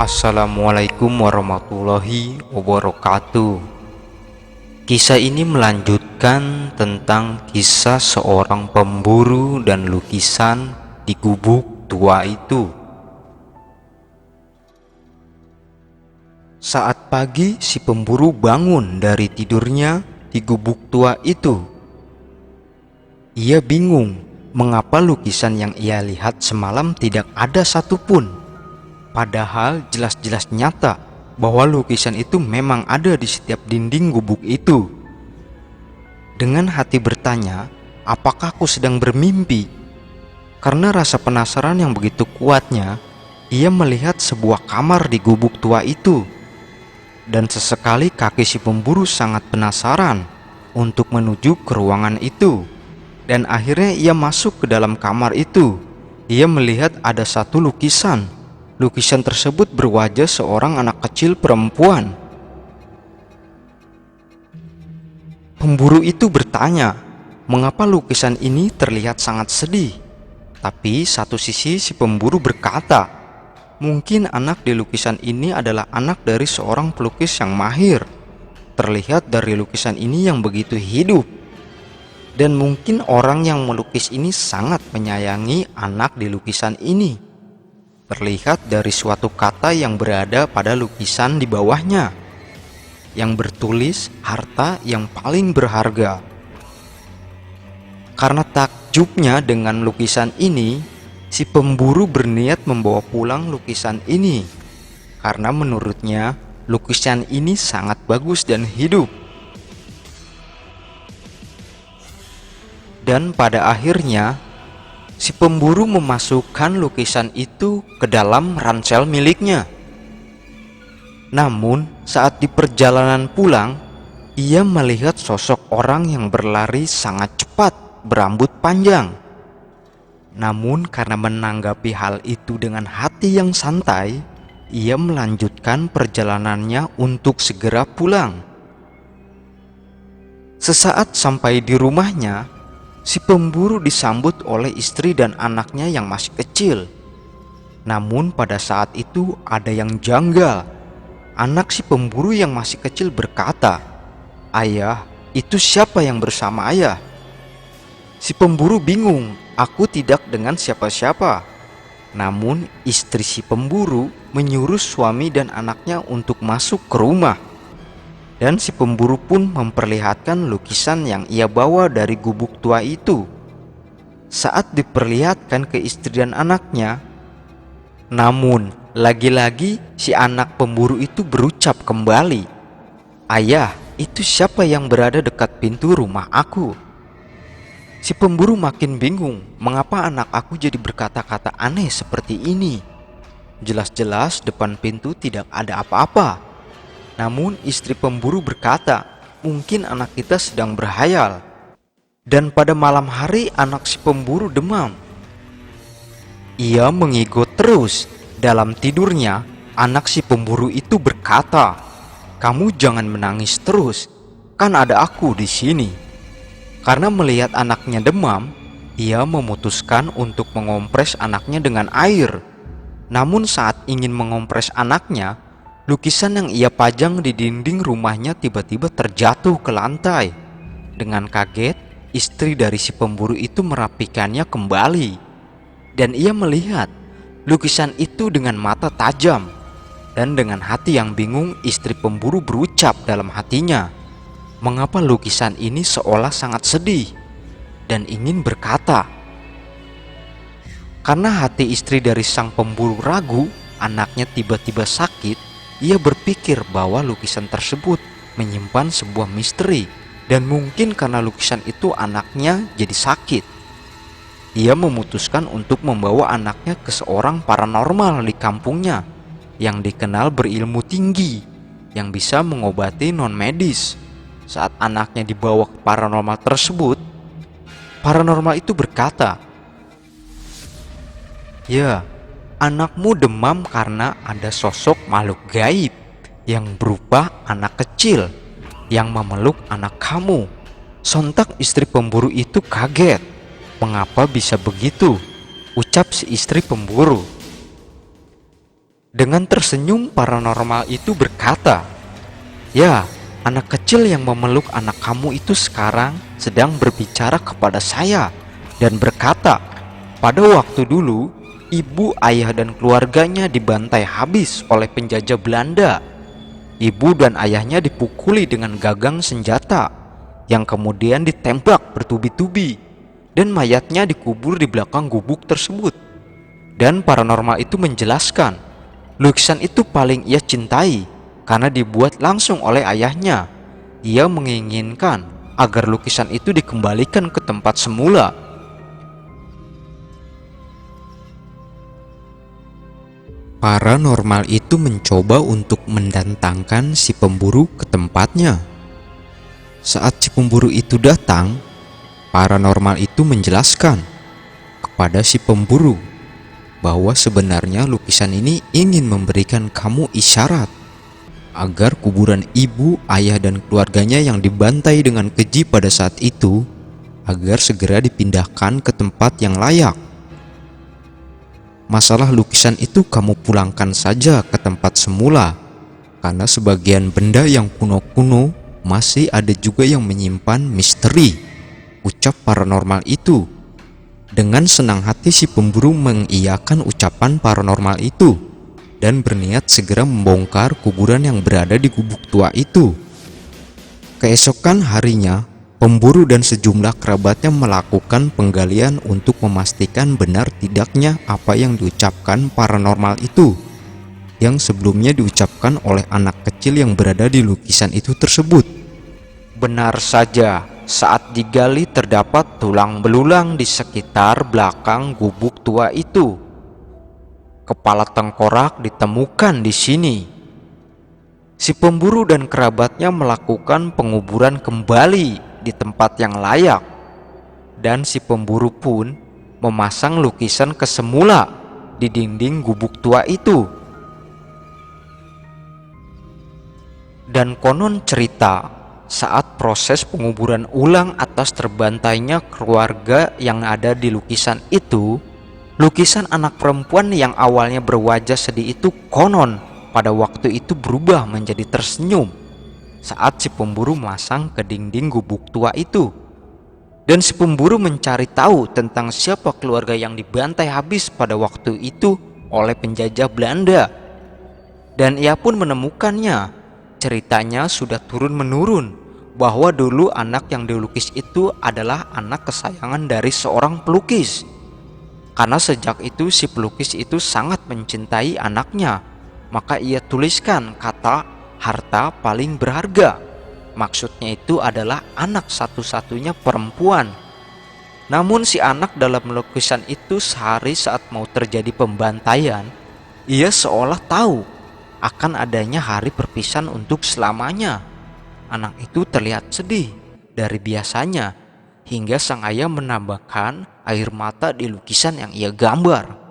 Assalamualaikum warahmatullahi wabarakatuh. Kisah ini melanjutkan tentang kisah seorang pemburu dan lukisan di gubuk tua itu. Saat pagi, si pemburu bangun dari tidurnya di gubuk tua itu. Ia bingung mengapa lukisan yang ia lihat semalam tidak ada satupun. Padahal jelas-jelas nyata bahwa lukisan itu memang ada di setiap dinding gubuk itu. Dengan hati bertanya, apakah aku sedang bermimpi? Karena rasa penasaran yang begitu kuatnya, ia melihat sebuah kamar di gubuk tua itu. Dan sesekali kaki si pemburu sangat penasaran untuk menuju ke ruangan itu. Dan akhirnya ia masuk ke dalam kamar itu. Ia melihat ada satu lukisan. Lukisan tersebut berwajah seorang anak kecil perempuan. Pemburu itu bertanya, mengapa lukisan ini terlihat sangat sedih? Tapi satu sisi si pemburu berkata, mungkin anak di lukisan ini adalah anak dari seorang pelukis yang mahir. Terlihat dari lukisan ini yang begitu hidup. Dan mungkin orang yang melukis ini sangat menyayangi anak di lukisan ini. Terlihat dari suatu kata yang berada pada lukisan di bawahnya, yang bertulis harta yang paling berharga. Karena takjubnya dengan lukisan ini, si pemburu berniat membawa pulang lukisan ini. Karena menurutnya, lukisan ini sangat bagus dan hidup. Dan pada akhirnya, si pemburu memasukkan lukisan itu ke dalam ransel miliknya. Namun, saat di perjalanan pulang, ia melihat sosok orang yang berlari sangat cepat, berambut panjang. Namun, karena menanggapi hal itu dengan hati yang santai, ia melanjutkan perjalanannya untuk segera pulang. Sesaat sampai di rumahnya, si pemburu disambut oleh istri dan anaknya yang masih kecil. Namun pada saat itu ada yang janggal. Anak si pemburu yang masih kecil berkata, "Ayah, itu siapa yang bersama ayah?" Si pemburu bingung, "Aku tidak dengan siapa-siapa." Namun istri si pemburu menyuruh suami dan anaknya untuk masuk ke rumah. Dan si pemburu pun memperlihatkan lukisan yang ia bawa dari gubuk tua itu. Saat diperlihatkan ke istri dan anaknya, namun lagi-lagi si anak pemburu itu berucap kembali, "Ayah, itu siapa yang berada dekat pintu rumah aku?" Si pemburu makin bingung, mengapa anak aku jadi berkata-kata aneh seperti ini. Jelas-jelas depan pintu tidak ada apa-apa. Namun istri pemburu berkata, mungkin anak kita sedang berhayal. Dan pada malam hari anak si pemburu demam. Ia mengigot terus. Dalam tidurnya, anak si pemburu itu berkata, "Kamu jangan menangis terus, kan ada aku di sini." Karena melihat anaknya demam, ia memutuskan untuk mengompres anaknya dengan air. Namun saat ingin mengompres anaknya, lukisan yang ia pajang di dinding rumahnya tiba-tiba terjatuh ke lantai. Dengan kaget, istri dari si pemburu itu merapikannya kembali. Dan ia melihat lukisan itu dengan mata tajam. Dan dengan hati yang bingung, istri pemburu berucap dalam hatinya, mengapa lukisan ini seolah sangat sedih? Dan ingin berkata. Karena hati istri dari sang pemburu ragu, anaknya tiba-tiba sakit. Ia berpikir bahwa lukisan tersebut menyimpan sebuah misteri. Dan mungkin karena lukisan itu anaknya jadi sakit. Ia memutuskan untuk membawa anaknya ke seorang paranormal di kampungnya yang dikenal berilmu tinggi, yang bisa mengobati non-medis. Saat anaknya dibawa ke paranormal tersebut, paranormal itu berkata, "Ya, anakmu demam karena ada sosok makhluk gaib yang berupa anak kecil yang memeluk anak kamu." Sontak istri pemburu itu kaget. "Mengapa bisa begitu?" ucap si istri pemburu. Dengan tersenyum, paranormal itu berkata, "Ya, anak kecil yang memeluk anak kamu itu sekarang sedang berbicara kepada saya dan berkata, pada waktu dulu, ibu, ayah, dan keluarganya dibantai habis oleh penjajah Belanda. Ibu dan ayahnya dipukuli dengan gagang senjata yang kemudian ditembak bertubi-tubi dan mayatnya dikubur di belakang gubuk tersebut." Dan paranormal itu menjelaskan, lukisan itu paling ia cintai karena dibuat langsung oleh ayahnya. Ia menginginkan agar lukisan itu dikembalikan ke tempat semula. Paranormal itu mencoba untuk mendatangkan si pemburu ke tempatnya. Saat si pemburu itu datang, paranormal itu menjelaskan kepada si pemburu bahwa sebenarnya lukisan ini ingin memberikan kamu isyarat agar kuburan ibu, ayah, dan keluarganya yang dibantai dengan keji pada saat itu agar segera dipindahkan ke tempat yang layak. Masalah lukisan itu kamu pulangkan saja ke tempat semula, karena sebagian benda yang kuno-kuno masih ada juga yang menyimpan misteri, ucap paranormal itu. Dengan senang hati si pemburu mengiyakan ucapan paranormal itu dan berniat segera membongkar kuburan yang berada di gubuk tua itu. Keesokan harinya, pemburu dan sejumlah kerabatnya melakukan penggalian untuk memastikan benar tidaknya apa yang diucapkan paranormal itu, yang sebelumnya diucapkan oleh anak kecil yang berada di lukisan itu tersebut. Benar saja, saat digali terdapat tulang belulang di sekitar belakang gubuk tua itu. Kepala tengkorak ditemukan di sini. Si pemburu dan kerabatnya melakukan penguburan kembali di tempat yang layak, dan si pemburu pun memasang lukisan kesemula di dinding gubuk tua itu. Dan konon cerita, saat proses penguburan ulang atas terbantainya keluarga yang ada di lukisan itu, lukisan anak perempuan yang awalnya berwajah sedih itu konon pada waktu itu berubah menjadi tersenyum saat si pemburu masang ke dinding gubuk tua itu. Dan si pemburu mencari tahu tentang siapa keluarga yang dibantai habis pada waktu itu oleh penjajah Belanda. Dan ia pun menemukannya. Ceritanya sudah turun-menurun bahwa dulu anak yang dilukis itu adalah anak kesayangan dari seorang pelukis. Karena sejak itu si pelukis itu sangat mencintai anaknya, maka ia tuliskan kata harta paling berharga. Maksudnya itu adalah anak satu-satunya perempuan. Namun si anak dalam lukisan itu sehari saat mau terjadi pembantaian, ia seolah tahu akan adanya hari perpisahan untuk selamanya. Anak itu terlihat sedih dari biasanya, hingga sang ayah menambahkan air mata di lukisan yang ia gambar.